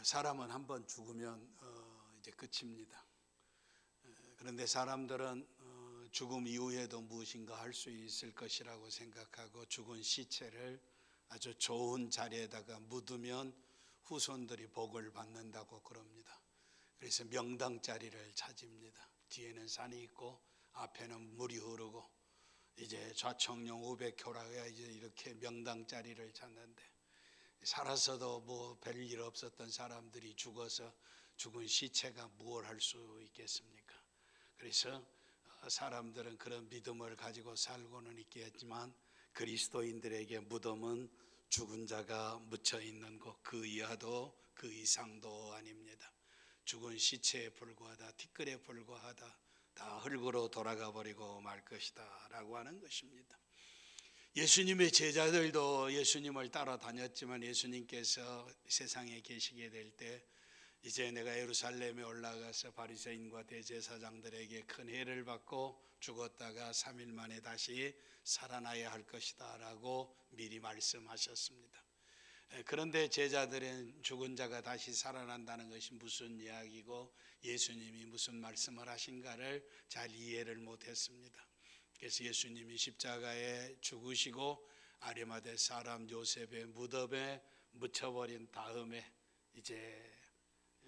사람은 한번 죽으면 이제 끝입니다. 그런데 사람들은 죽음 이후에도 무엇인가 할 수 있을 것이라고 생각하고 죽은 시체를 아주 좋은 자리에다가 묻으면 후손들이 복을 받는다고 그럽니다. 그래서 명당 자리를 찾습니다. 뒤에는 산이 있고 앞에는 물이 흐르고 이제 좌청룡 우백효라가 이제 이렇게 명당 자리를 찾는데, 살아서도 뭐 별일 없었던 사람들이 죽어서 죽은 시체가 무엇 할 수 있겠습니까? 그래서 사람들은 그런 믿음을 가지고 살고는 있겠지만 그리스도인들에게 무덤은 죽은 자가 묻혀 있는 곳, 그 이하도 그 이상도 아닙니다. 죽은 시체에 불과하다, 티끌에 불과하다, 다 흙으로 돌아가 버리고 말 것이다 라고 하는 것입니다. 예수님의 제자들도 예수님을 따라다녔지만 예수님께서 세상에 계시게 될 때 이제 내가 예루살렘에 올라가서 바리새인과 대제사장들에게 큰 해를 받고 죽었다가 3일 만에 다시 살아나야 할 것이다 라고 미리 말씀하셨습니다. 그런데 제자들은 죽은 자가 다시 살아난다는 것이 무슨 이야기고 예수님이 무슨 말씀을 하신가를 잘 이해를 못했습니다. 그래서 예수님이 십자가에 죽으시고 아리마대 사람 요셉의 무덤에 묻혀버린 다음에 이제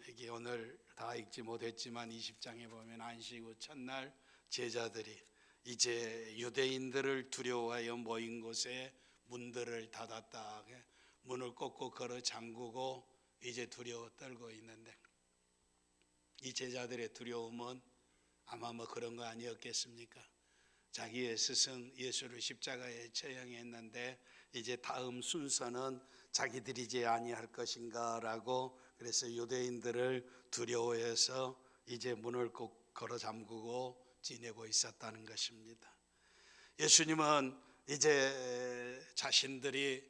여기 오늘 다 읽지 못했지만 20장에 보면 안식 후 첫날 제자들이 이제 유대인들을 두려워하여 모인 곳에 문들을 닫았다. 문을 꼭꼭 걸어 잠그고 이제 두려워 떨고 있는데, 이 제자들의 두려움은 아마 뭐 그런 거 아니었겠습니까? 자기의 스승 예수를 십자가에 처형했는데 이제 다음 순서는 자기들이지 아니할 것인가 라고, 그래서 유대인들을 두려워해서 이제 문을 꼭 걸어 잠그고 지내고 있었다는 것입니다. 예수님은 이제 자신들이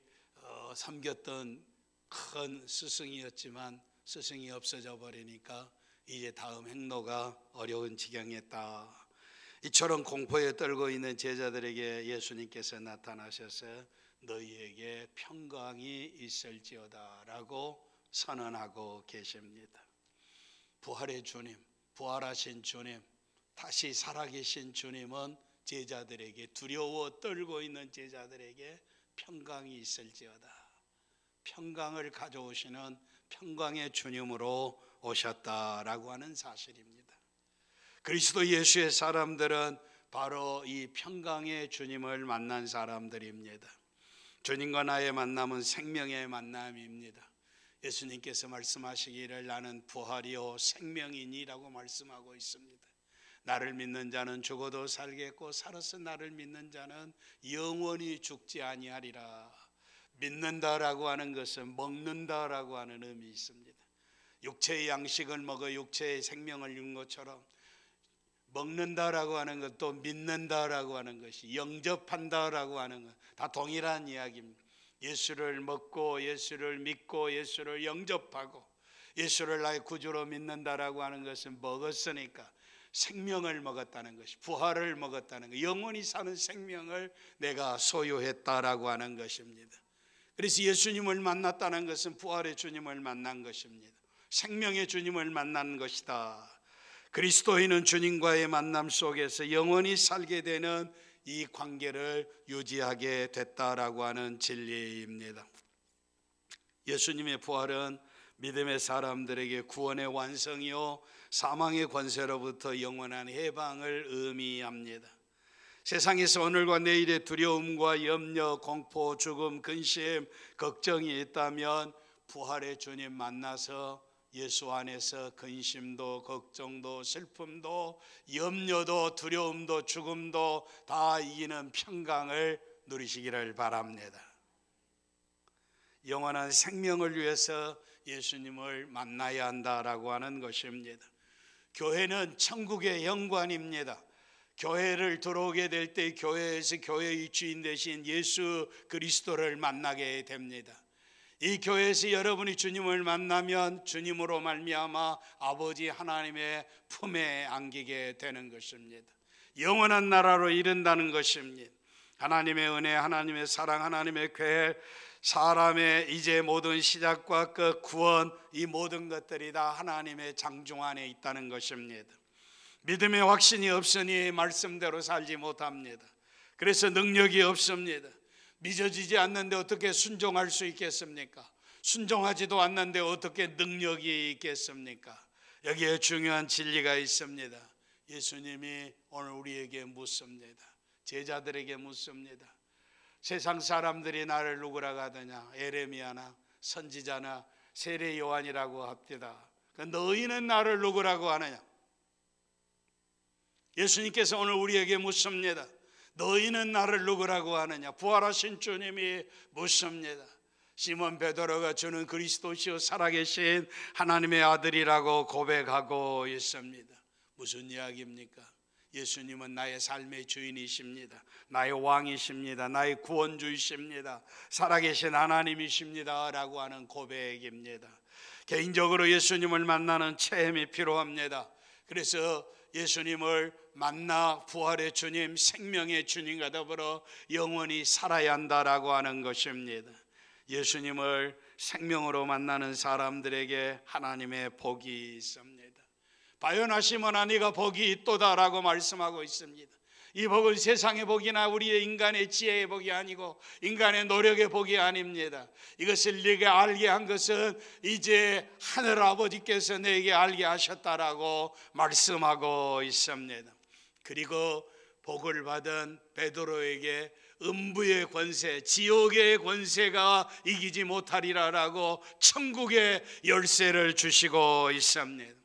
섬겼던 큰 스승이었지만 스승이 없어져 버리니까 이제 다음 행로가 어려운 지경이었다. 이처럼 공포에 떨고 있는 제자들에게 예수님께서 나타나셔서 너희에게 평강이 있을지어다 라고 선언하고 계십니다. 부활의 주님, 부활하신 주님, 다시 살아계신 주님은 제자들에게, 두려워 떨고 있는 제자들에게 평강이 있을지어다, 평강을 가져오시는 평강의 주님으로 오셨다라고 하는 사실입니다. 그리스도 예수의 사람들은 바로 이 평강의 주님을 만난 사람들입니다. 주님과 나의 만남은 생명의 만남입니다. 예수님께서 말씀하시기를 나는 부활이요 생명이니라고 말씀하고 있습니다. 나를 믿는 자는 죽어도 살겠고 살아서 나를 믿는 자는 영원히 죽지 아니하리라. 믿는다라고 하는 것은 먹는다라고 하는 의미 있습니다. 육체의 양식을 먹어 육체의 생명을 준 것처럼 먹는다라고 하는 것도 믿는다라고 하는 것이, 영접한다라고 하는 것 다 동일한 이야기입니다. 예수를 먹고 예수를 믿고 예수를 영접하고 예수를 나의 구주로 믿는다라고 하는 것은 먹었으니까 생명을 먹었다는 것이, 부활을 먹었다는 것, 영원히 사는 생명을 내가 소유했다라고 하는 것입니다. 그래서 예수님을 만났다는 것은 부활의 주님을 만난 것입니다. 생명의 주님을 만난 것이다. 그리스도인은 주님과의 만남 속에서 영원히 살게 되는 이 관계를 유지하게 됐다라고 하는 진리입니다. 예수님의 부활은 믿음의 사람들에게 구원의 완성이요 사망의 권세로부터 영원한 해방을 의미합니다. 세상에서 오늘과 내일의 두려움과 염려, 공포, 죽음, 근심, 걱정이 있다면 부활의 주님 만나서 예수 안에서 근심도 걱정도 슬픔도 염려도 두려움도 죽음도 다 이기는 평강을 누리시기를 바랍니다. 영원한 생명을 위해서 예수님을 만나야 한다라고 하는 것입니다. 교회는 천국의 현관입니다. 교회를 들어오게 될 때 교회에서 교회의 주인 되신 예수 그리스도를 만나게 됩니다. 이 교회에서 여러분이 주님을 만나면 주님으로 말미암아 아버지 하나님의 품에 안기게 되는 것입니다. 영원한 나라로 이른다는 것입니다. 하나님의 은혜, 하나님의 사랑, 하나님의 계획, 사람의 이제 모든 시작과 끝, 구원, 이 모든 것들이 다 하나님의 장중 안에 있다는 것입니다. 믿음의 확신이 없으니 말씀대로 살지 못합니다. 그래서 능력이 없습니다. 믿어지지 않는데 어떻게 순종할 수 있겠습니까? 순종하지도 않는데 어떻게 능력이 있겠습니까? 여기에 중요한 진리가 있습니다. 예수님이 오늘 우리에게 묻습니다. 제자들에게 묻습니다. 세상 사람들이 나를 누구라고 하더냐? 에레미야나 선지자나 세례 요한이라고 합디다. 너희는 나를 누구라고 하느냐? 예수님께서 오늘 우리에게 묻습니다. 너희는 나를 누구라고 하느냐? 부활하신 주님이 묻습니다. 시몬 베드로가 주는 그리스도시요 살아계신 하나님의 아들이라고 고백하고 있습니다. 무슨 이야기입니까? 예수님은 나의 삶의 주인이십니다. 나의 왕이십니다. 나의 구원주이십니다. 살아계신 하나님이십니다 라고 하는 고백입니다. 개인적으로 예수님을 만나는 체험이 필요합니다. 그래서 예수님을 만나 부활의 주님, 생명의 주님과 더불어 영원히 살아야 한다라고 하는 것입니다. 예수님을 생명으로 만나는 사람들에게 하나님의 복이 있습니다. 바요나시모나 네가 복이 있도다라고 말씀하고 있습니다. 이 복은 세상의 복이나 우리의 인간의 지혜의 복이 아니고 인간의 노력의 복이 아닙니다. 이것을 네가 알게 한 것은 이제 하늘아버지께서 내게 알게 하셨다라고 말씀하고 있습니다. 그리고 복을 받은 베드로에게 음부의 권세, 지옥의 권세가 이기지 못하리라라고 천국의 열쇠를 주시고 있습니다.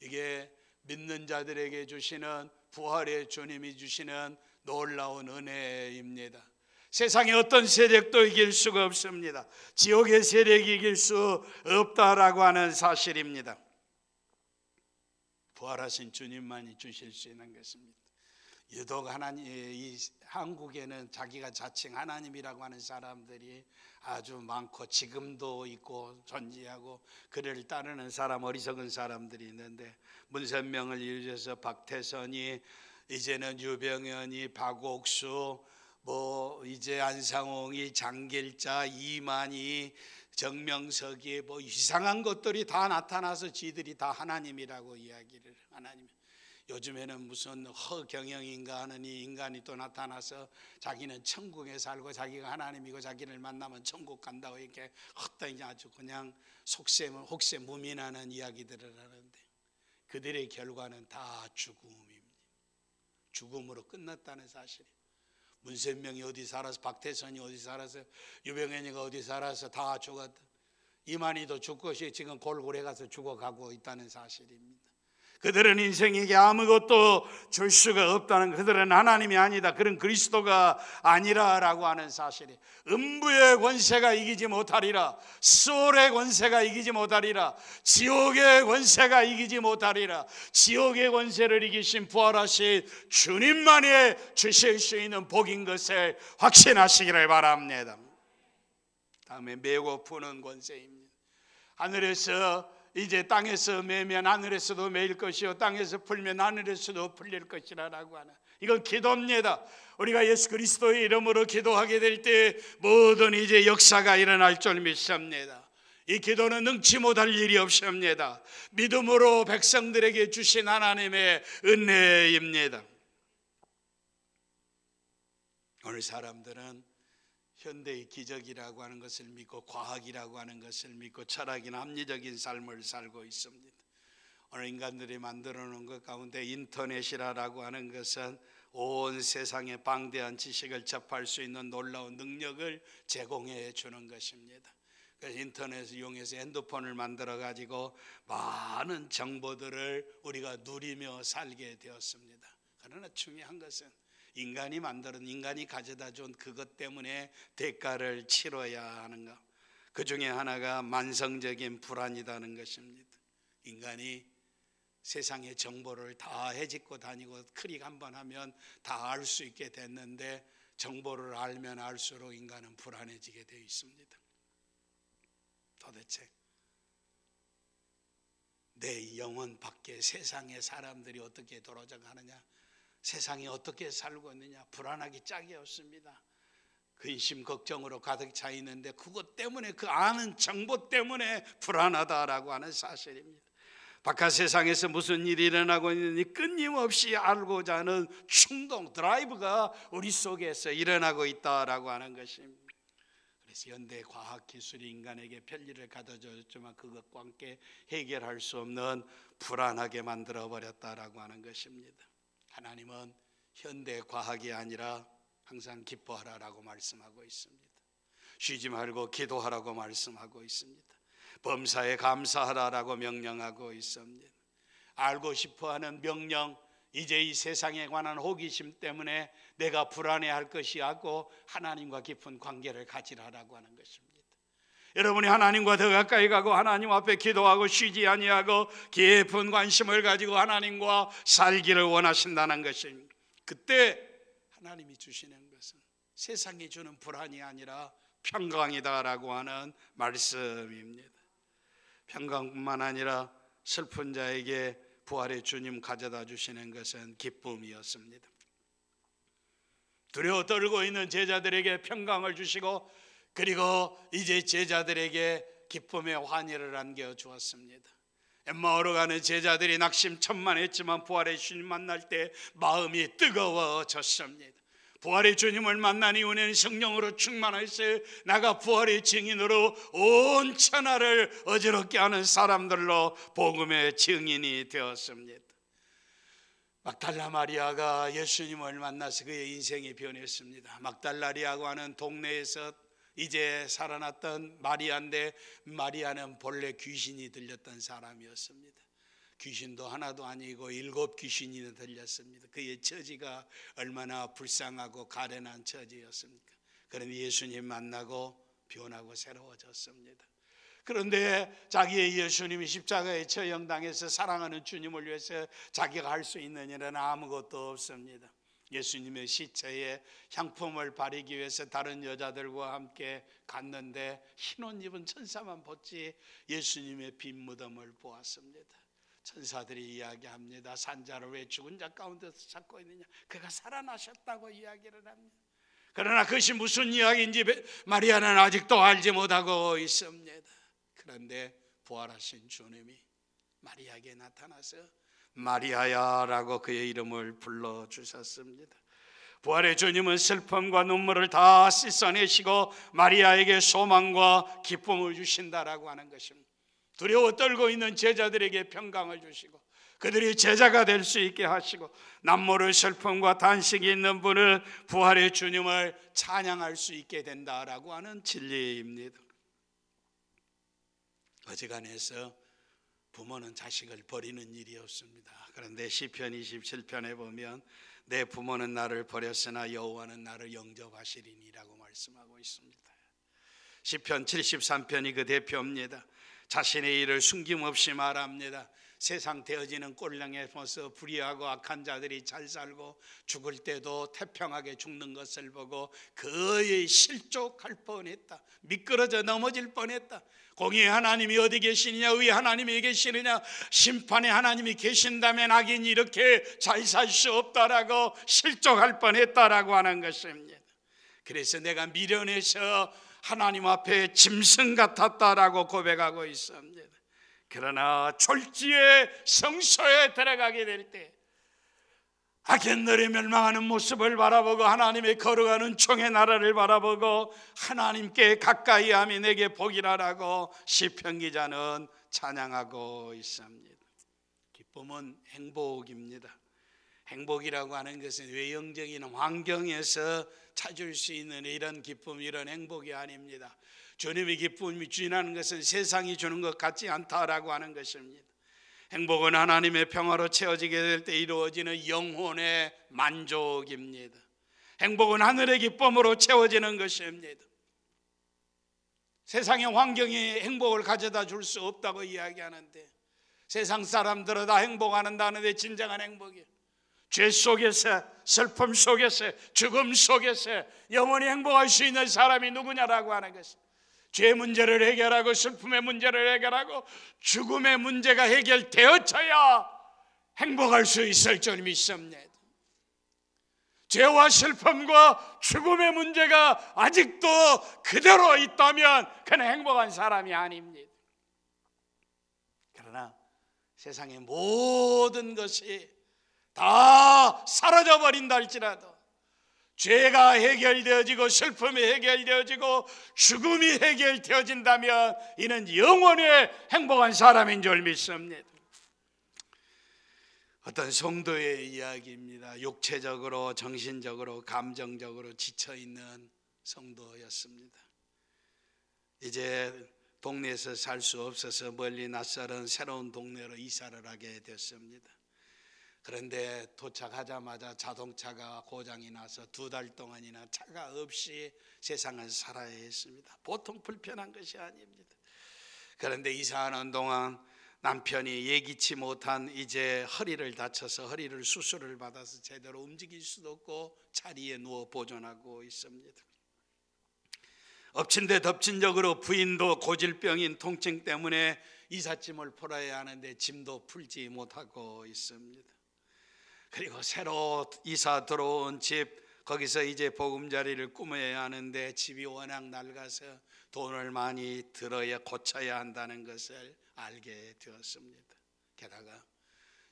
이게 믿는 자들에게 주시는 부활의 주님이 주시는 놀라운 은혜입니다. 세상의 어떤 세력도 이길 수가 없습니다. 지옥의 세력이 이길 수 없다라고 하는 사실입니다. 부활하신 주님만이 주실 수 있는 것입니다. 유독 하나님, 이 한국에는 자기가 자칭 하나님이라고 하는 사람들이 아주 많고 지금도 있고 존재하고 그를 따르는 사람, 어리석은 사람들이 있는데 문선명을 이루셔서 박태선이, 이제는 유병현이, 박옥수, 이제 안상홍이, 장길자, 이만희, 정명석이 이상한 것들이 다 나타나서 지들이 다 하나님이라고 이야기를. 하나님. 요즘에는 무슨 허경영인가 하는 이 인간이 또 나타나서 자기는 천국에 살고 자기가 하나님이고 자기를 만나면 천국 간다고 이렇게 헛되이 아주 그냥 혹세 무민하는 이야기들을 하는데 그들의 결과는 다 죽음입니다. 죽음으로 끝났다는 사실이. 문선명이 어디 살아서, 박태선이 어디 살아서, 유병현이가 어디 살아서 다 죽었다. 이만희도 죽고 지금 골고래 가서 죽어가고 있다는 사실입니다. 그들은 인생에게 아무것도 줄 수가 없다는, 그들은 하나님이 아니다, 그런 그리스도가 아니라라고 하는 사실이. 음부의 권세가 이기지 못하리라, 수월의 권세가 이기지 못하리라, 지옥의 권세가 이기지 못하리라. 지옥의 권세를 이기신 부활하신 주님만이 주실 수 있는 복인 것을 확신하시기를 바랍니다. 다음에 메고 푸는 권세입니다. 하늘에서 이제 땅에서 매면 하늘에서도 매일 것이요 땅에서 풀면 하늘에서도 풀릴 것이라고 하는, 이건 기도입니다. 우리가 예수 그리스도의 이름으로 기도하게 될 때 모든 이제 역사가 일어날 줄 믿습니다. 이 기도는 능치 못할 일이 없습니다. 믿음으로 백성들에게 주신 하나님의 은혜입니다. 오늘 사람들은 현대의 기적이라고 하는 것을 믿고 과학이라고 하는 것을 믿고 철학이나 합리적인 삶을 살고 있습니다. 오늘 인간들이 만들어 놓은 것 가운데 인터넷이라고 하는 것은 온 세상의 방대한 지식을 접할 수 있는 놀라운 능력을 제공해 주는 것입니다. 그래서 인터넷을 이용해서 핸드폰을 만들어 가지고 많은 정보들을 우리가 누리며 살게 되었습니다. 그러나 중요한 것은 인간이 만들은, 인간이 가져다 준 그것 때문에 대가를 치러야 하는 것, 그 중에 하나가 만성적인 불안이라는 것입니다. 인간이 세상의 정보를 다 헤집고 다니고 클릭 한번 하면 다 알 수 있게 됐는데 정보를 알면 알수록 인간은 불안해지게 되어 있습니다. 도대체 내 영혼 밖에 세상의 사람들이 어떻게 돌아가느냐, 세상이 어떻게 살고 있느냐, 불안하기 짝이 없습니다. 근심 걱정으로 가득 차 있는데 그것 때문에, 그 아는 정보 때문에 불안하다라고 하는 사실입니다. 바깥 세상에서 무슨 일이 일어나고 있는지 끊임없이 알고자 하는 충동, 드라이브가 우리 속에서 일어나고 있다라고 하는 것입니다. 그래서 현대 과학 기술이 인간에게 편리를 가져줬지만 그것과 함께 해결할 수 없는 불안하게 만들어 버렸다라고 하는 것입니다. 하나님은 현대 과학이 아니라 항상 기뻐하라라고 말씀하고 있습니다. 쉬지 말고 기도하라고 말씀하고 있습니다. 범사에 감사하라라고 명령하고 있습니다. 알고 싶어하는 명령, 이제 이 세상에 관한 호기심 때문에 내가 불안해할 것이 아니고 하나님과 깊은 관계를 가지라라고 하는 것입니다. 여러분이 하나님과 더 가까이 가고 하나님 앞에 기도하고 쉬지 아니하고 깊은 관심을 가지고 하나님과 살기를 원하신다는 것입니다. 그때 하나님이 주시는 것은 세상이 주는 불안이 아니라 평강이다라고 하는 말씀입니다. 평강뿐만 아니라 슬픈 자에게 부활의 주님 가져다 주시는 것은 기쁨이었습니다. 두려워 떨고 있는 제자들에게 평강을 주시고, 그리고 이제 제자들에게 기쁨의 환희를 안겨 주었습니다. 엠마오로 가는 제자들이 낙심천만했지만 부활의 주님 만날 때 마음이 뜨거워졌습니다. 부활의 주님을 만난 이후에는 성령으로 충만해서 나가 부활의 증인으로 온 천하를 어지럽게 하는 사람들로 복음의 증인이 되었습니다. 막달라 마리아가 예수님을 만나서 그의 인생이 변했습니다. 막달라리아고 하는 동네에서 이제 살아났던 마리아인데, 마리아는 본래 귀신이 들렸던 사람이었습니다. 귀신도 하나도 아니고 7 귀신이 들렸습니다. 그의 처지가 얼마나 불쌍하고 가련한 처지였습니까? 그런데 예수님 만나고 변하고 새로워졌습니다. 그런데 자기의 예수님이 십자가에 처형당해서 사랑하는 주님을 위해서 자기가 할 수 있는 일은 아무것도 없습니다. 예수님의 시체에 향품을 바르기 위해서 다른 여자들과 함께 갔는데 흰 옷 입은 천사만 봤지 예수님의 빈 무덤을 보았습니다. 천사들이 이야기합니다. 산자를 왜 죽은 자 가운데서 찾고 있느냐? 그가 살아나셨다고 이야기를 합니다. 그러나 그것이 무슨 이야기인지 마리아는 아직도 알지 못하고 있습니다. 그런데 부활하신 주님이 마리아에게 나타나서 마리아야 라고 그의 이름을 불러주셨습니다. 부활의 주님은 슬픔과 눈물을 다 씻어내시고 마리아에게 소망과 기쁨을 주신다라고 하는 것입니다. 두려워 떨고 있는 제자들에게 평강을 주시고 그들이 제자가 될 수 있게 하시고 남모를 슬픔과 단식이 있는 분은 부활의 주님을 찬양할 수 있게 된다라고 하는 진리입니다. 어지간해서 부모는 자식을 버리는 일이 없습니다. 그런데 시편 27편에 보면 내 부모는 나를 버렸으나 여호와는 나를 영접하시리니라고 말씀하고 있습니다. 시편 73편이 그 대표입니다. 자신의 일을 숨김없이 말합니다. 세상 되어지는 꼴랑의 모습, 불의하고 악한 자들이 잘 살고 죽을 때도 태평하게 죽는 것을 보고 거의 실족할 뻔했다. 미끄러져 넘어질 뻔했다. 공의의 하나님이 어디 계시느냐, 의의 하나님이 계시느냐, 심판의 하나님이 계신다면 악인이 이렇게 잘 살 수 없다라고 실족할 뻔했다라고 하는 것입니다. 그래서 내가 미련해서 하나님 앞에 짐승 같았다라고 고백하고 있습니다. 그러나 졸지의 성소에 들어가게 될 때 악인들이 멸망하는 모습을 바라보고 하나님의 거룩하는 총의 나라를 바라보고 하나님께 가까이함이 내게 복이라라고 시편 기자는 찬양하고 있습니다. 기쁨은 행복입니다. 행복이라고 하는 것은 외형적인 환경에서 찾을 수 있는 이런 기쁨, 이런 행복이 아닙니다. 주님의 기쁨이 주인하는 것은 세상이 주는 것 같지 않다라고 하는 것입니다. 행복은 하나님의 평화로 채워지게 될 때 이루어지는 영혼의 만족입니다. 행복은 하늘의 기쁨으로 채워지는 것입니다. 세상의 환경이 행복을 가져다 줄 수 없다고 이야기하는데 세상 사람들은 다 행복하는다는데 진정한 행복이에요. 죄 속에서, 슬픔 속에서, 죽음 속에서 영원히 행복할 수 있는 사람이 누구냐라고 하는 것입니다. 죄의 문제를 해결하고 슬픔의 문제를 해결하고 죽음의 문제가 해결되어져야 행복할 수 있을 줄 믿습니다. 죄와 슬픔과 죽음의 문제가 아직도 그대로 있다면 그는 행복한 사람이 아닙니다. 그러나 세상의 모든 것이 다 사라져버린다 할지라도 죄가 해결되어지고 슬픔이 해결되어지고 죽음이 해결되어진다면 이는 영원히 행복한 사람인 줄 믿습니다. 어떤 성도의 이야기입니다. 육체적으로 정신적으로 감정적으로 지쳐있는 성도였습니다. 이제 동네에서 살 수 없어서 멀리 낯설은 새로운 동네로 이사를 하게 됐습니다. 그런데 도착하자마자 자동차가 고장이 나서 2달 동안이나 차가 없이 세상을 살아야 했습니다. 보통 불편한 것이 아닙니다. 그런데 이사하는 동안 남편이 예기치 못한 이제 허리를 다쳐서 허리를 수술을 받아서 제대로 움직일 수도 없고 자리에 누워 보존하고 있습니다. 엎친 데 덮친 격으로 부인도 고질병인 통증 때문에 이삿짐을 풀어야 하는데 짐도 풀지 못하고 있습니다. 그리고 새로 이사 들어온 집, 거기서 이제 보금자리를 꾸며야 하는데 집이 워낙 낡아서 돈을 많이 들어야 고쳐야 한다는 것을 알게 되었습니다. 게다가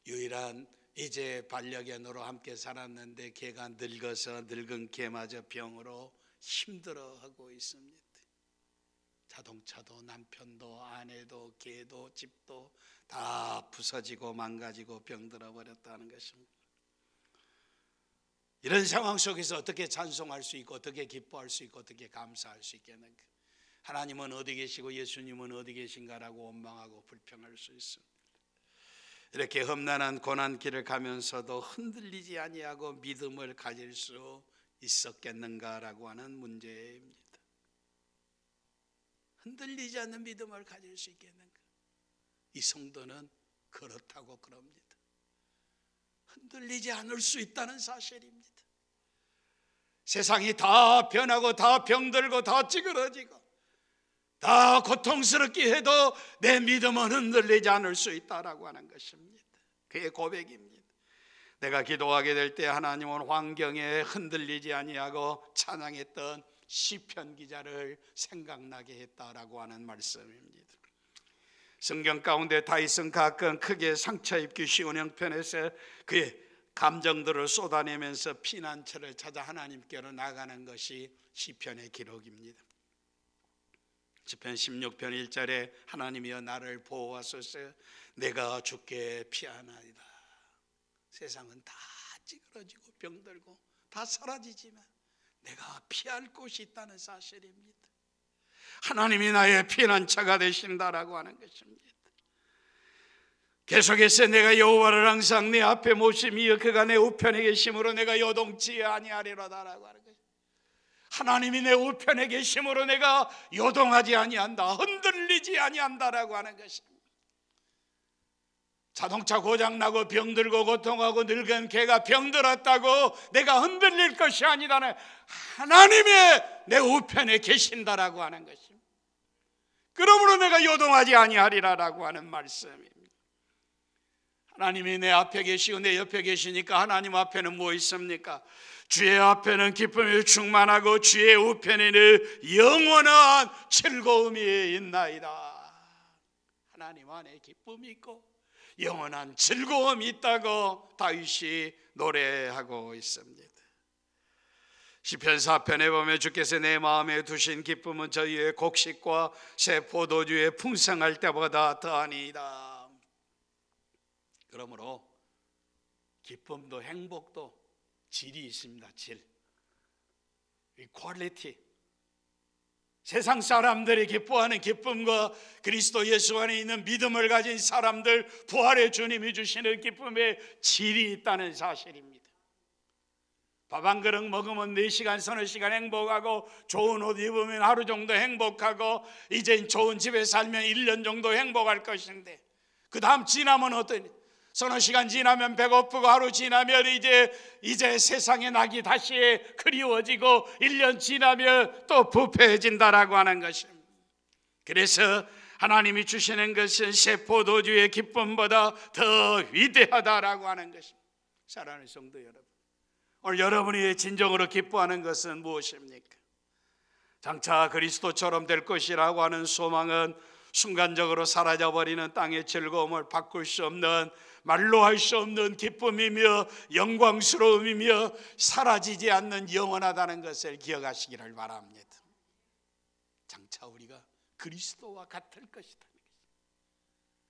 유일한 이제 반려견으로 함께 살았는데 개가 늙어서 늙은 개마저 병으로 힘들어하고 있습니다. 자동차도 남편도 아내도 개도 집도 다 부서지고 망가지고 병들어 버렸다는 것입니다. 이런 상황 속에서 어떻게 찬송할 수 있고 어떻게 기뻐할 수 있고 어떻게 감사할 수 있겠는가? 하나님은 어디 계시고 예수님은 어디 계신가라고 원망하고 불평할 수 있습니다. 이렇게 험난한 고난길을 가면서도 흔들리지 아니하고 믿음을 가질 수 있었겠는가라고 하는 문제입니다. 흔들리지 않는 믿음을 가질 수 있겠는가? 이 성도는 그렇다고 그럽니다. 흔들리지 않을 수 있다는 사실입니다. 세상이 다 변하고 다 병들고 다 찌그러지고 다 고통스럽게 해도 내 믿음은 흔들리지 않을 수 있다라고 하는 것입니다. 그의 고백입니다. 내가 기도하게 될 때 하나님은 환경에 흔들리지 아니하고 찬양했던 시편 기자를 생각나게 했다라고 하는 말씀입니다. 성경 가운데 다윗은 가끔 크게 상처 입기 쉬운 형편에서 그의 감정들을 쏟아내면서 피난처를 찾아 하나님께로 나가는 것이 시편의 기록입니다. 시편 16편 1절에 하나님이여 나를 보호하소서 내가 주께 피하나이다. 세상은 다 찌그러지고 병들고 다 사라지지만 내가 피할 곳이 있다는 사실입니다. 하나님이 나의 피난처가 되신다라고 하는 것입니다. 계속해서 내가 여호와를 항상 내 앞에 모심이여 그가 내 우편에 계심으로 내가 요동치 아니하리로다라고 하는 것입니다. 하나님이 내 우편에 계심으로 내가 요동하지 아니한다, 흔들리지 아니한다라고 하는 것입니다. 자동차 고장나고 병들고 고통하고 늙은 개가 병들었다고 내가 흔들릴 것이 아니다는 하나님이 내 우편에 계신다라고 하는 것입니다. 그러므로 내가 요동하지 아니하리라라고 하는 말씀입니다. 하나님이 내 앞에 계시고 내 옆에 계시니까 하나님 앞에는 뭐 있습니까? 주의 앞에는 기쁨이 충만하고 주의 우편에는 영원한 즐거움이 있나이다. 하나님 안에 기쁨이 있고 영원한 즐거움이 있다고 다윗이 노래하고 있습니다. 시편 4편에 보면 주께서 내 마음에 두신 기쁨은 저희의 곡식과 새 포도주의 풍성할 때보다 더하니이다. 그러므로 기쁨도 행복도 질이 있습니다. 질, 이 퀄리티. 세상 사람들이 기뻐하는 기쁨과 그리스도 예수 안에 있는 믿음을 가진 사람들, 부활의 주님이 주시는 기쁨의 질이 있다는 사실입니다. 밥 한 그릇 먹으면 4시간 서너 시간 행복하고 좋은 옷 입으면 하루 정도 행복하고 이제 좋은 집에 살면 1년 정도 행복할 것인데 그 다음 지나면 어떠니? 서너 시간 지나면 배고프고 하루 지나면 이제 세상의 낙이 다시 그리워지고 1년 지나면 또 부패해진다라고 하는 것입니다. 그래서 하나님이 주시는 것은 새 포도주의 기쁨보다 더 위대하다라고 하는 것입니다. 사랑하는 성도 여러분, 오늘 여러분이 진정으로 기뻐하는 것은 무엇입니까? 장차 그리스도처럼 될 것이라고 하는 소망은 순간적으로 사라져버리는 땅의 즐거움을 바꿀 수 없는, 말로 할 수 없는 기쁨이며 영광스러움이며 사라지지 않는 영원하다는 것을 기억하시기를 바랍니다. 장차 우리가 그리스도와 같을 것이다.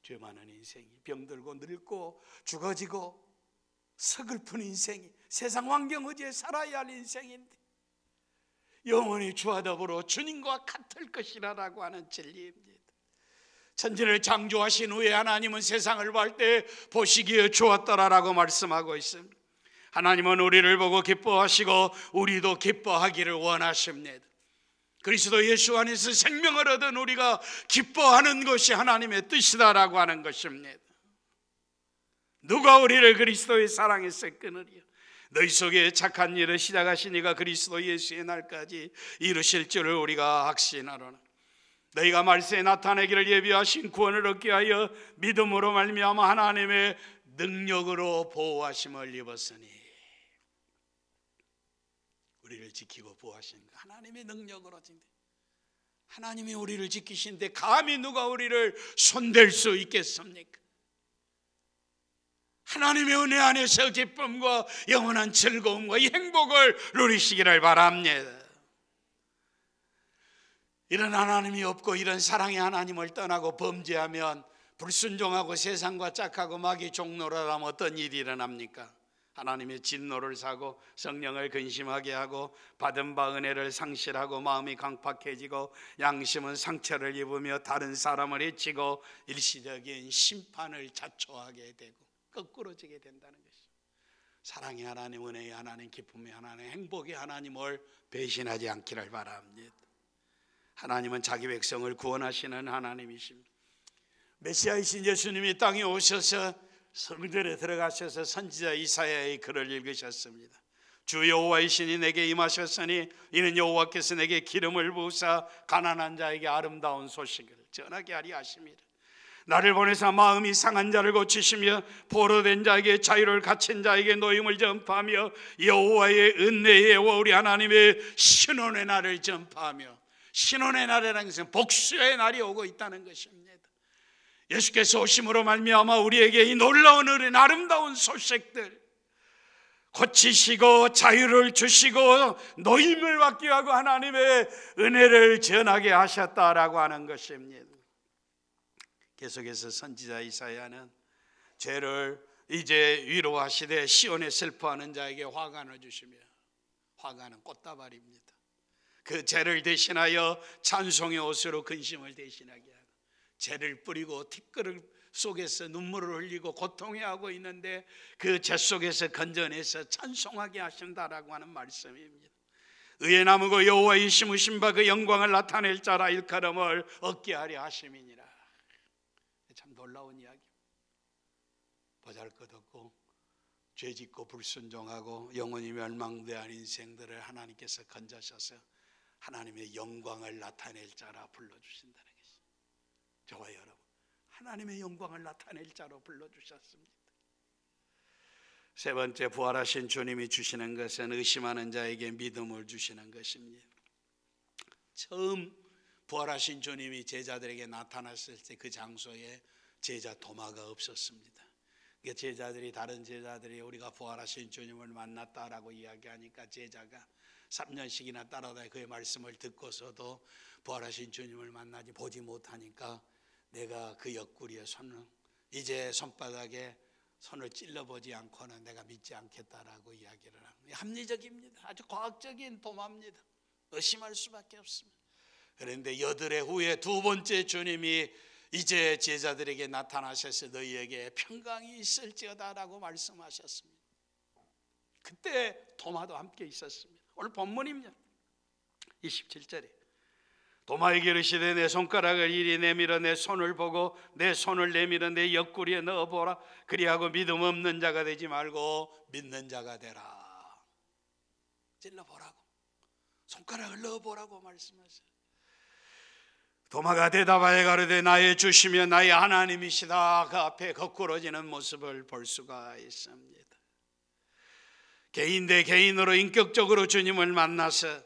죄 많은 인생이, 병들고 늙고 죽어지고 서글픈 인생이, 세상 환경 어디에 살아야 할 인생인데 영원히 주와 더불어 주님과 같을 것이라고 하는 진리입니다. 천지를 창조하신 후에 하나님은 세상을 볼 때 보시기에 좋았더라라고 말씀하고 있습니다. 하나님은 우리를 보고 기뻐하시고 우리도 기뻐하기를 원하십니다. 그리스도 예수 안에서 생명을 얻은 우리가 기뻐하는 것이 하나님의 뜻이다라고 하는 것입니다. 누가 우리를 그리스도의 사랑에서 끊으리요? 너희 속에 착한 일을 시작하신 이가 그리스도 예수의 날까지 이루실 줄을 우리가 확신하노라. 너희가 말세에 나타내기를 예비하신 구원을 얻게 하여 믿음으로 말미암아 하나님의 능력으로 보호하심을 입었으니, 우리를 지키고 보호하신 하나님의 능력으로, 하나님이 우리를 지키신데 감히 누가 우리를 손댈 수 있겠습니까? 하나님의 은혜 안에서 기쁨과 영원한 즐거움과 이 행복을 누리시기를 바랍니다. 이런 하나님이 없고 이런 사랑의 하나님을 떠나고 범죄하면, 불순종하고 세상과 짝하고 마귀 종노릇하면 어떤 일이 일어납니까? 하나님의 진노를 사고 성령을 근심하게 하고 받은 바 은혜를 상실하고 마음이 강팍해지고 양심은 상처를 입으며 다른 사람을 해치고 일시적인 심판을 자초하게 되고 거꾸로지게 된다는 것입니다. 사랑의 하나님, 은혜의 하나님, 기쁨의 하나님, 행복의 하나님을 배신하지 않기를 바랍니다. 하나님은 자기 백성을 구원하시는 하나님이십니다. 메시아이신 예수님이 땅에 오셔서 성전에 들어가셔서 선지자 이사야의 글을 읽으셨습니다. 주 여호와의 신이 내게 임하셨으니 이는 여호와께서 내게 기름을 부으사 가난한 자에게 아름다운 소식을 전하게 하리 하심이라. 나를 보내사 마음이 상한 자를 고치시며 포로된 자에게 자유를 갇힌 자에게 노임을 전파하며 여호와의 은혜와 우리 하나님의 신원의 날을 전파하며, 신원의 날이라는 것은 복수의 날이 오고 있다는 것입니다. 예수께서 오심으로 말미암아 우리에게 이 놀라운 은혜, 아름다운 소식들, 고치시고 자유를 주시고 노임을 받게 하고 하나님의 은혜를 전하게 하셨다라고 하는 것입니다. 계속해서 선지자 이사야는 죄를 이제 위로하시되 시온에 슬퍼하는 자에게 화관을 주시며, 화관은 꽃다발입니다. 그 죄를 대신하여 찬송의 옷으로 근심을 대신하게 하고, 죄를 뿌리고 티끌 속에서 눈물을 흘리고 고통해하고 있는데 그 죄 속에서 건져내서 찬송하게 하신다라고 하는 말씀입니다. 의에 남고 여호와의 심으신 바 그 영광을 나타낼 자라 일컬음을 얻게 하려 하심이니라. 참 놀라운 이야기. 보잘것없고 죄짓고 불순종하고 영원히 멸망대한 인생들을 하나님께서 건져셔서 하나님의 영광을 나타낼 자라 불러주신다는 것입니다. 저와 여러분, 하나님의 영광을 나타낼 자로 불러주셨습니다. 세 번째, 부활하신 주님이 주시는 것은 의심하는 자에게 믿음을 주시는 것입니다. 처음 부활하신 주님이 제자들에게 나타났을 때 그 장소에 제자 도마가 없었습니다. 제자들이, 다른 제자들이 우리가 부활하신 주님을 만났다라고 이야기하니까 제자가 3년씩이나 따라다니 그의 말씀을 듣고서도 부활하신 주님을 만나지 보지 못하니까 내가 그 옆구리에 손을, 이제 손바닥에 손을 찔러보지 않고는 내가 믿지 않겠다라고 이야기를 합니다. 합리적입니다. 아주 과학적인 도마입니다. 의심할 수밖에 없습니다. 그런데 여드레 후에 두 번째 주님이 이제 제자들에게 나타나셔서 너희에게 평강이 있을지어다라고 말씀하셨습니다. 그때 도마도 함께 있었습니다. 오늘 본문입니다. 27절에 도마에게 이르시되 내 손가락을 이리 내밀어 내 손을 보고 내 손을 내밀어 내 옆구리에 넣어보라. 그리하고 믿음 없는 자가 되지 말고 믿는 자가 되라. 찔러보라고, 손가락을 넣어보라고 말씀하세요. 도마가 대답하여 가로되 나의 주시며 나의 하나님이시다. 그 앞에 거꾸러지는 모습을 볼 수가 있습니다. 개인 대 개인으로 인격적으로 주님을 만나서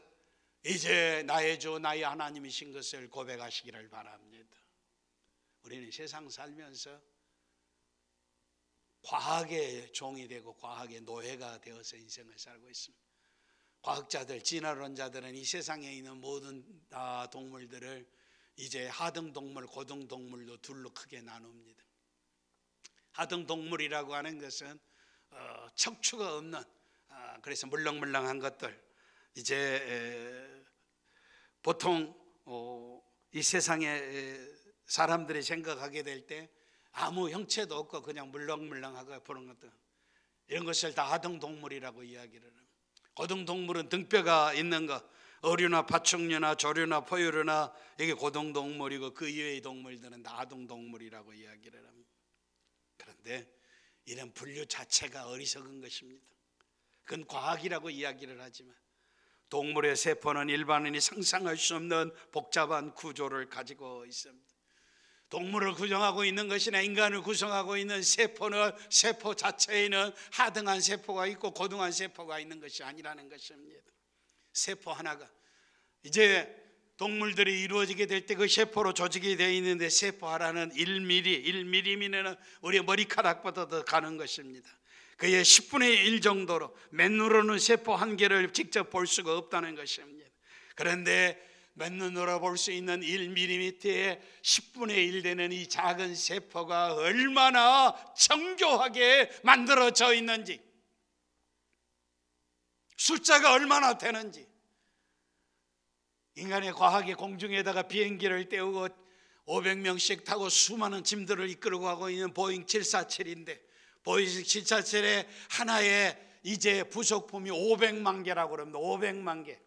이제 나의 주 나의 하나님이신 것을 고백하시기를 바랍니다. 우리는 세상 살면서 과학의 종이 되고 과학의 노예가 되어서 인생을 살고 있습니다. 과학자들, 진화론자들은 이 세상에 있는 모든 동물들을 이제 하등동물, 고등동물로 둘로 크게 나눕니다. 하등동물이라고 하는 것은 척추가 없는, 그래서 물렁물렁한 것들, 이제 보통 이 세상에 사람들이 생각하게 될 때 아무 형체도 없고 그냥 물렁물렁하고 그런 것들, 이런 것을 다 하등동물이라고 이야기를 합니다. 고등동물은 등뼈가 있는 것, 어류나 파충류나 조류나 포유류나 이게 고등동물이고 그 이외의 동물들은 다 하등동물이라고 이야기를 합니다. 그런데 이런 분류 자체가 어리석은 것입니다. 그건 과학이라고 이야기를 하지만 동물의 세포는 일반인이 상상할 수 없는 복잡한 구조를 가지고 있습니다. 동물을 구성하고 있는 것이나 인간을 구성하고 있는 세포는 세포 자체에는 하등한 세포가 있고 고등한 세포가 있는 것이 아니라는 것입니다. 세포 하나가 이제 동물들이 이루어지게 될 때 그 세포로 조직이 되어 있는데 세포 하나는 1mm면 우리의 머리카락보다 더 가는 것입니다. 그의 10분의 1 정도로 맨눈으로는 세포 한 개를 직접 볼 수가 없다는 것입니다. 그런데 맨눈으로 볼 수 있는 1mm의 10분의 1 되는 이 작은 세포가 얼마나 정교하게 만들어져 있는지, 숫자가 얼마나 되는지, 인간의 과학이 공중에다가 비행기를 떼우고 500명씩 타고 수많은 짐들을 이끌고 가고 있는 보잉 747인데 보잉 747의 하나의 이제 부속품이 500만 개라고 그럽니다. 500만 개.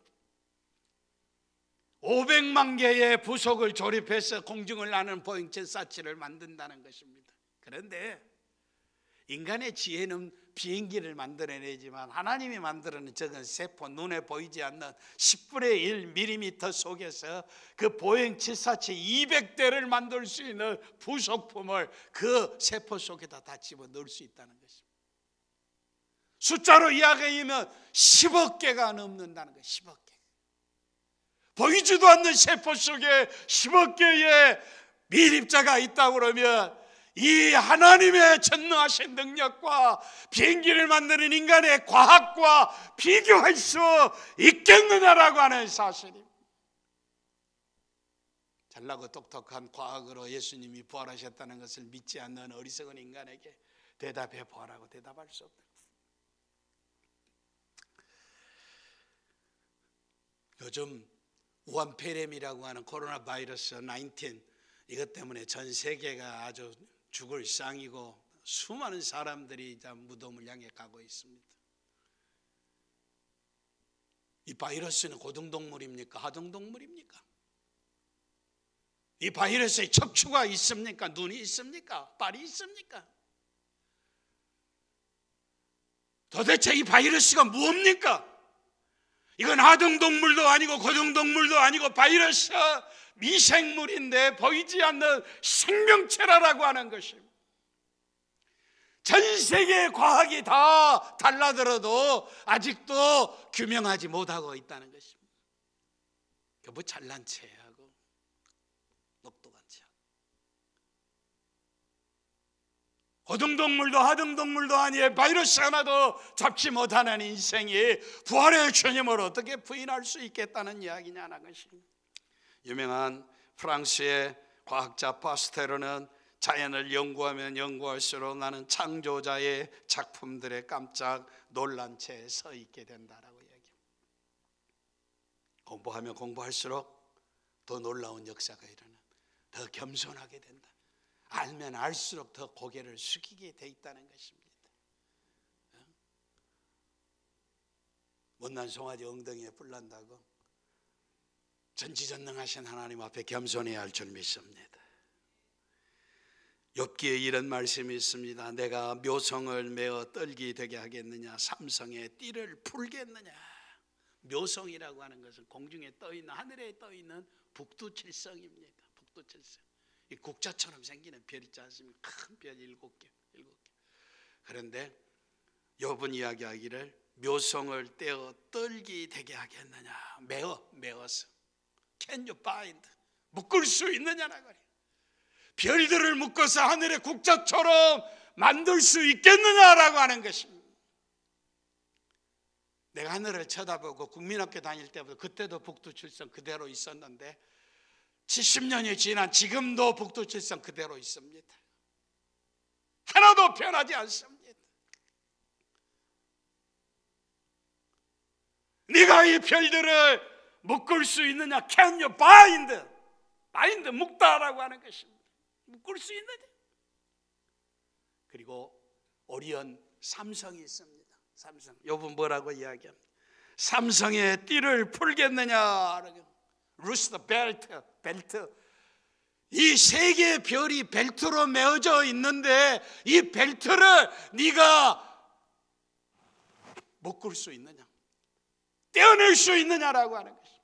500만 개의 부속을 조립해서 공중을 나는 보잉 747을 만든다는 것입니다. 그런데 인간의 지혜는 비행기를 만들어내지만 하나님이 만들어낸 저건 세포, 눈에 보이지 않는 10분의 1mm 속에서 그 보잉 747 200대를 만들 수 있는 부속품을 그 세포 속에다 다 집어넣을 수 있다는 것입니다. 숫자로 이야기하면 10억 개가 넘는다는 거예요. 10억 개. 보이지도 않는 세포 속에 10억 개의 밀입자가 있다고 그러면 이 하나님의 전능하신 능력과 비행기를 만드는 인간의 과학과 비교할 수 있겠느냐라고 하는 사실입니다. 잘나고 똑똑한 과학으로 예수님이 부활하셨다는 것을 믿지 않는 어리석은 인간에게 대답해 보라고 대답할 수 없다. 요즘 우한 폐렴이라고 하는 코로나 바이러스 19 이것 때문에 전 세계가 아주 죽을 상이고 수많은 사람들이 무덤을 향해 가고 있습니다. 이 바이러스는 고등동물입니까? 하등동물입니까? 이 바이러스에 척추가 있습니까? 눈이 있습니까? 발이 있습니까? 도대체 이 바이러스가 뭡니까? 이건 하등동물도 아니고 고등동물도 아니고 바이러스 미생물인데 보이지 않는 생명체라고 하는 것입니다. 전 세계의 과학이 다 달라들어도 아직도 규명하지 못하고 있다는 것입니다. 뭐 잘난 체하고 똑똑한 체하고 고등동물도 하등동물도 아니에 바이러스 하나도 잡지 못하는 인생이 부활의 주님을 어떻게 부인할 수 있겠다는 이야기냐는 것입니다. 유명한 프랑스의 과학자 파스테르는 자연을 연구하면 연구할수록 나는 창조자의 작품들에 깜짝 놀란 채 서 있게 된다라고 이야기합니다. 공부하면 공부할수록 더 놀라운 역사가 일어나, 더 겸손하게 된다. 알면 알수록 더 고개를 숙이게 돼 있다는 것입니다. 못난 송아지 엉덩이에 뿔 난다고 전지전능하신 하나님 앞에 겸손해야 할 줄 믿습니다. 욥기에 이런 말씀이 있습니다. 내가 묘성을 메어 떨기 되게 하겠느냐, 삼성의 띠를 풀겠느냐. 묘성이라고 하는 것은 공중에 떠있는, 하늘에 떠있는 북두칠성입니다. 북두칠성. 이 국자처럼 생기는 별 있지 않습니까? 큰 별 7개. 그런데 욥은 이야기하기를 묘성을 떼어 떨기 되게 하겠느냐. 메어서. Can you bind? 묶을 수 있느냐라고 그래요. 별들을 묶어서 하늘의 국자처럼 만들 수 있겠느냐라고 하는 것입니다. 내가 하늘을 쳐다보고 국민학교 다닐 때부터, 그때도 북두칠성 그대로 있었는데 70년이 지난 지금도 북두칠성 그대로 있습니다. 하나도 변하지 않습니다. 네가 이 별들을 묶을 수 있느냐? Can you bind? bind, 묶다라고 하는 것입니다. 묶을 수 있느냐? 그리고 오리온 삼성이 있습니다. 삼성. 요분 뭐라고 이야기합니다. 삼성의 띠를 풀겠느냐? 루스터 벨트. 이 세 개의 별이 벨트로 메어져 있는데 이 벨트를 네가 묶을 수 있느냐? 떼어낼 수 있느냐라고 하는 것입니다.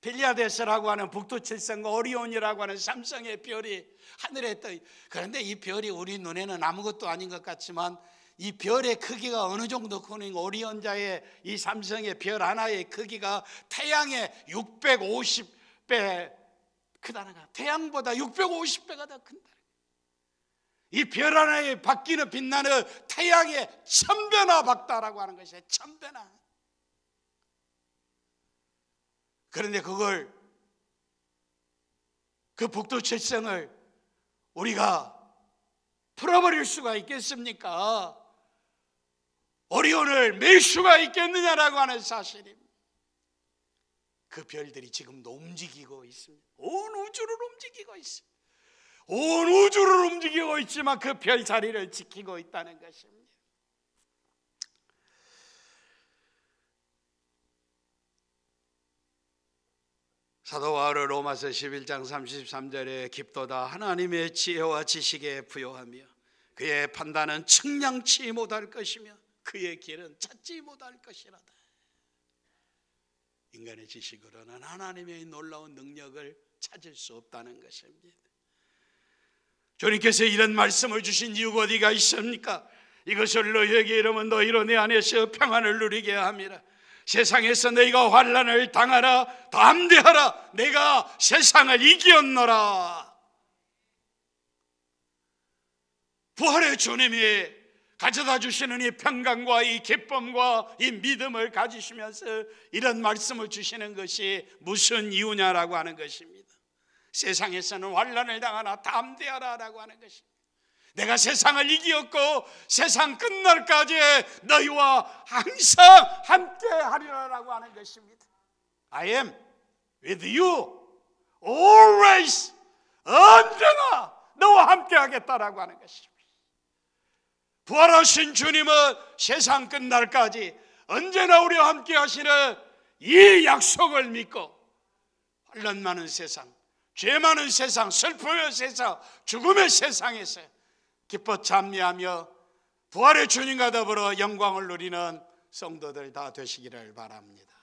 빌리아데스라고 하는 북두칠성과 오리온이라고 하는 삼성의 별이 하늘에 떠. 그런데 이 별이 우리 눈에는 아무것도 아닌 것 같지만 이 별의 크기가 어느 정도 크는, 오리온자의 이 삼성의 별 하나의 크기가 태양의 650배 크다는 거야. 태양보다 650배가 더 큰다. 이 별 하나에 바뀌는 빛나는 태양의 1000배나 밝다라고 하는 것이에요. 1000배나. 그런데 그 북두칠성을 우리가 풀어버릴 수가 있겠습니까? 오리온을 맬 수가 있겠느냐라고 하는 사실입니다. 그 별들이 지금도 움직이고 있습니다. 온 우주를 움직이고 있습니다. 온 우주를 움직이고 있지만 그 별 자리를 지키고 있다는 것입니다. 사도 바울은 로마서 11장 33절에 깊도다 하나님의 지혜와 지식에 부요하며 그의 판단은 측량치 못할 것이며 그의 길은 찾지 못할 것이라다. 인간의 지식으로는 하나님의 놀라운 능력을 찾을 수 없다는 것입니다. 주님께서 이런 말씀을 주신 이유가 어디가 있습니까? 이것을 너희에게 이르면 너희로 내 안에서 평안을 누리게 함이라. 세상에서 너희가 환난을 당하라. 담대하라. 내가 세상을 이기었노라. 부활의 주님이 가져다 주시는 이 평강과 이 기쁨과 이 믿음을 가지시면서 이런 말씀을 주시는 것이 무슨 이유냐라고 하는 것입니다. 세상에서는 환난을 당하나 담대하라라고 하는 것입니다. 내가 세상을 이기었고 세상 끝날까지 너희와 항상 함께 하리라라고 하는 것입니다. I am with you always. 언제나 너와 함께 하겠다라고 하는 것입니다. 부활하신 주님은 세상 끝날까지 언제나 우리와 함께 하시는 이 약속을 믿고 환난 많은 세상, 죄 많은 세상, 슬픔의 세상, 죽음의 세상에서 기뻐 찬미하며 부활의 주님과 더불어 영광을 누리는 성도들 다 되시기를 바랍니다.